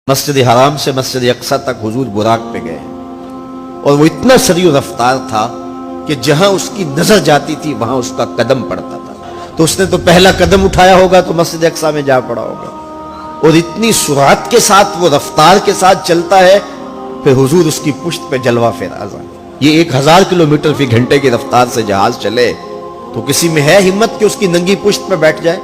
مسجد حرام سے مسجد اقصی تک حضور براق پہ گئے اور وہ اتنا سریع رفتار تھا کہ جہاں اس کی نظر جاتی تھی وہاں اس کا قدم پڑتا تھا. تو اس نے تو پہلا قدم اٹھایا ہوگا تو مسجد اقصی میں جا پڑا ہوگا. اور اتنی سرعت کے ساتھ وہ رفتار کے ساتھ چلتا ہے پھر حضور اس کی پشت پہ جلوہ فراز. یہ 1000 کلومیٹر فی گھنٹے کی رفتار سے جہاز چلے تو کسی میں ہے ہمت کہ اس کی ننگی پشت پہ بیٹھ جائے؟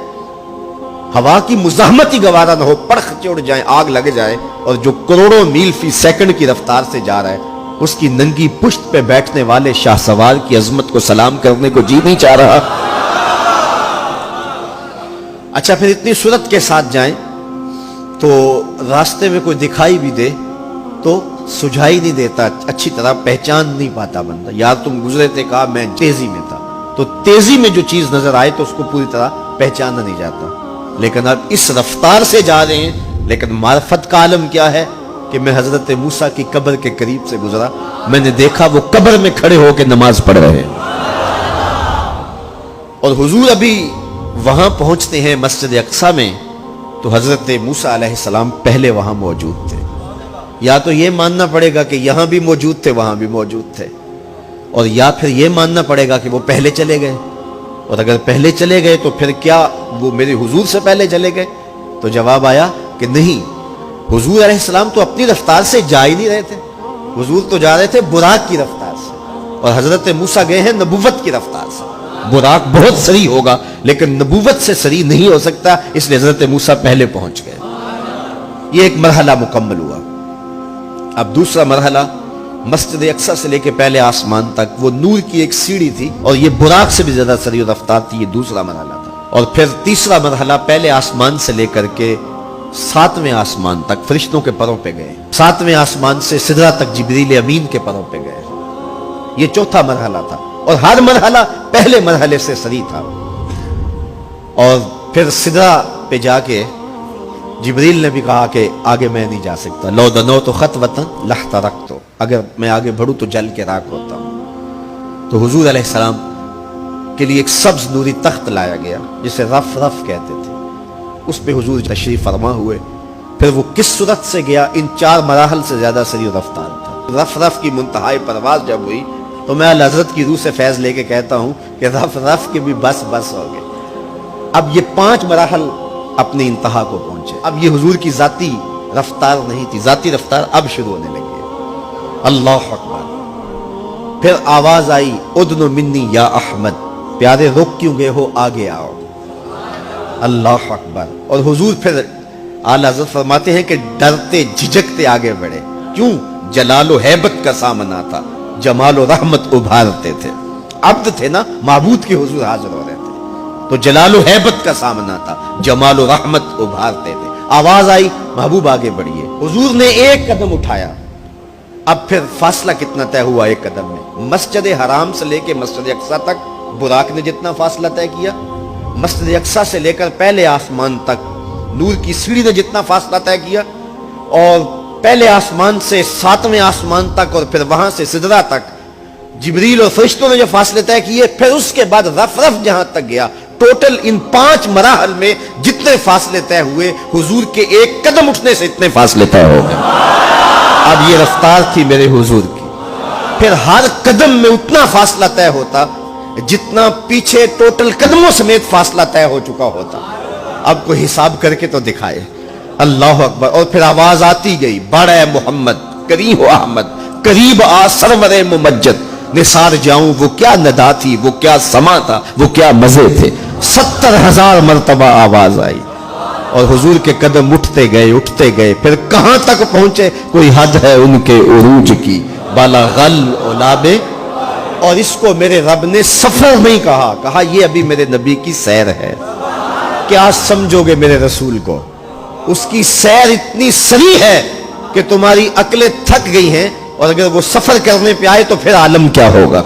ہوا کی مزاحمت ہی گوارا نہ ہو، پڑخ چڑ جائیں، آگ لگ جائے. اور جو کروڑوں میل فی سیکنڈ کی رفتار سے جا رہا ہے اس کی ننگی پشت پہ بیٹھنے والے شاہ سوار کی عظمت کو سلام کرنے کو جی نہیں چاہ رہا. اچھا پھر اتنی سرعت کے ساتھ جائیں تو راستے میں کوئی دکھائی بھی دے تو سجھائی نہیں دیتا، اچھی طرح پہچان نہیں پاتا بندہ. یار تم گزرے تھے، کہا میں تیزی میں تھا. تو تیزی میں جو چیز نظر آئے تو اس کو پوری طرح پہچانا نہیں جاتا. لیکن اب اس رفتار سے جا رہے ہیں. لیکن معرفت کا عالم کیا ہے کہ میں حضرت موسیٰ کی قبر کے قریب سے گزرا، میں نے دیکھا وہ قبر میں کھڑے ہو کے نماز پڑھ رہے ہیں. اور حضور ابھی وہاں پہنچتے ہیں مسجد اقصی میں تو حضرت موسیٰ علیہ السلام پہلے وہاں موجود تھے. یا تو یہ ماننا پڑے گا کہ یہاں بھی موجود تھے وہاں بھی موجود تھے، اور یا پھر یہ ماننا پڑے گا کہ وہ پہلے چلے گئے. اور اگر پہلے چلے گئے تو پھر کیا وہ میرے حضور سے پہلے چلے گئے؟ تو جواب آیا کہ نہیں، حضور علیہ السلام تو اپنی رفتار سے جا ہی نہیں رہے تھے. حضور تو جا رہے تھے براق کی رفتار سے، اور حضرت موسیٰ گئے ہیں نبوت کی رفتار سے. براق بہت سریع ہوگا لیکن نبوت سے سریع نہیں ہو سکتا، اس لیے حضرت موسیٰ پہلے پہنچ گئے. یہ ایک مرحلہ مکمل ہوا. اب دوسرا مرحلہ مسجد اقصی سے لے کے پہلے آسمان تک وہ نور کی ایک سیڑھی تھی اور یہ براق سے بھی زیادہ سریع رفتار تھی. یہ دوسرا مرحلہ تھا. اور پھر تیسرا مرحلہ پہلے آسمان سے لے کر کے 7ویں آسمان تک فرشتوں کے پروں پہ گئے. 7ویں آسمان سے سدرہ تک جبریل امین کے پروں پہ گئے. یہ چوتھا مرحلہ تھا اور ہر مرحلہ پہلے مرحلے سے سریع تھا. اور پھر سدرہ پہ جا کے جبریل نے بھی کہا کہ آگے میں نہیں جا سکتا. لو دنوت خطوۃ لاحترقت، اگر میں آگے بڑھوں تو جل کے راکھ ہوتا ہوں. تو حضور علیہ السلام کے لیے ایک سبز نوری تخت لایا گیا جسے رف رف کہتے تھے. اس پہ حضور تشریف فرما ہوئے. پھر وہ کس صورت سے گیا؟ ان 4 مراحل سے زیادہ سریع رفتار تھا. رف رف کی منتہائی پرواز جب ہوئی تو میں حضرت کی روح سے فیض لے کے کہتا ہوں کہ رف رف کے بھی بس بس ہو گئے. اب یہ 5 مراحل اپنی انتہا کو پہنچے. اب یہ حضور کی ذاتی رفتار نہیں تھی، ذاتی رفتار اب شروع ہونے لگی ہے. اللہ اکبر. پھر آواز آئی ادنو منی یا احمد، پیارے رک کیوں گئے ہو، آگے آؤ. اللہ اکبر. اور حضور پھر اعلیٰ حضرت فرماتے ہیں کہ ڈرتے جھجکتے آگے بڑھے. کیوں؟ جلال و ہیبت کا سامنا تھا، جمال و رحمت ابھارتے تھے. عبد تھے نا، معبود کے حضور حاضر ہو رہے تھے تو جلال و ہیبت کا سامنا تھا، جمال و رحمت ابھارتے تھے. آواز آئی محبوب آگے بڑھیے. حضور نے ایک قدم اٹھایا. اب پھر فاصلہ کتنا طے ہوا ایک قدم میں؟ مسجد حرام سے لے کے مسجد اقصی تک براق نے جتنا فاصلہ طے کیا، مسجد اقصی سے لے کر پہلے آسمان تک نور کی سیڑھی نے جتنا فاصلہ طے کیا، اور پہلے آسمان سے 7ویں آسمان تک اور پھر وہاں سے سدرہ تک جبریل اور فرشتوں نے جو فاصلے طے کیے، پھر اس کے بعد رف رف جہاں تک گیا. ٹوٹل ان 5 مراحل میں جتنے فاصلے طے ہوئے حضور کے ایک قدم اٹھنے سے اتنے فاصلے طے ہو گئے. اب یہ رفتار تھی میرے حضور کی. پھر ہر قدم میں اتنا فاصلہ طے ہوتا جتنا پیچھے ٹوٹل قدموں سمیت فاصلہ طے ہو چکا ہوتا. اب کوئی حساب کر کے تو دکھائے. اللہ اکبر. اور پھر آواز آتی گئی بڑھ اے محمد، قریب ہو احمد، قریب آ سرور ممجد. نثار جاؤں وہ کیا ندا تھی، وہ کیا سما تھا، وہ کیا مزے تھے. 70,000 مرتبہ آواز آئی اور حضور کے قدم اٹھتے گئے. پھر کہاں تک پہنچے؟ کوئی حد ہے ان کے عروج کی، بالا غل اولابے. اور اس کو میرے رب نے سفر نہیں کہا یہ ابھی میرے نبی کی سیر ہے. کیا سمجھو گے میرے رسول کو؟ اس کی سیر اتنی سریع ہے کہ تمہاری عقلیں تھک گئی ہیں، اور اگر وہ سفر کرنے پہ آئے تو پھر عالم کیا ہوگا.